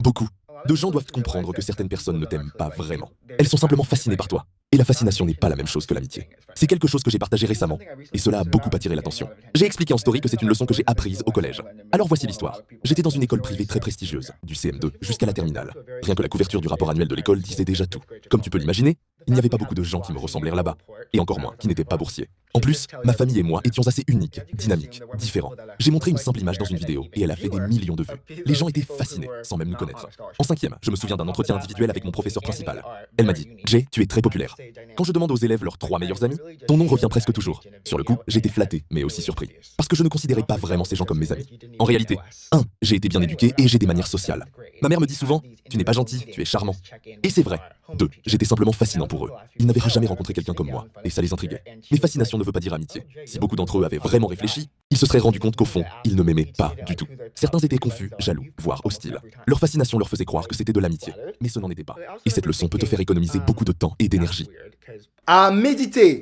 Beaucoup de gens doivent comprendre que certaines personnes ne t'aiment pas vraiment. Elles sont simplement fascinées par toi. Et la fascination n'est pas la même chose que l'amitié. C'est quelque chose que j'ai partagé récemment, et cela a beaucoup attiré l'attention. J'ai expliqué en story que c'est une leçon que j'ai apprise au collège. Alors voici l'histoire. J'étais dans une école privée très prestigieuse, du CM2 jusqu'à la terminale. Rien que la couverture du rapport annuel de l'école disait déjà tout. Comme tu peux l'imaginer, il n'y avait pas beaucoup de gens qui me ressemblèrent là-bas, et encore moins qui n'étaient pas boursiers. En plus, ma famille et moi étions assez uniques, dynamiques, différents. J'ai montré une simple image dans une vidéo, et elle a fait des millions de vues. Les gens étaient fascinés, sans même nous connaître. En cinquième, je me souviens d'un entretien individuel avec mon professeur principal. Elle m'a dit « Jay, tu es très populaire. Quand je demande aux élèves leurs 3 meilleurs amis, ton nom revient presque toujours. » Sur le coup, j'étais flatté, mais aussi surpris. Parce que je ne considérais pas vraiment ces gens comme mes amis. En réalité, 1. J'ai été bien éduqué et j'ai des manières sociales. Ma mère me dit souvent « Tu n'es pas gentil, tu es charmant. » Et c'est vrai. 2. J'étais simplement fascinant pour eux. Ils n'avaient jamais rencontré quelqu'un comme moi, et ça les intriguait. Mais fascination ne veut pas dire amitié. Si beaucoup d'entre eux avaient vraiment réfléchi, ils se seraient rendus compte qu'au fond, ils ne m'aimaient pas du tout. Certains étaient confus, jaloux, voire hostiles. Leur fascination leur faisait croire que c'était de l'amitié, mais ce n'en était pas. Et cette leçon peut te faire économiser beaucoup de temps et d'énergie. À méditer.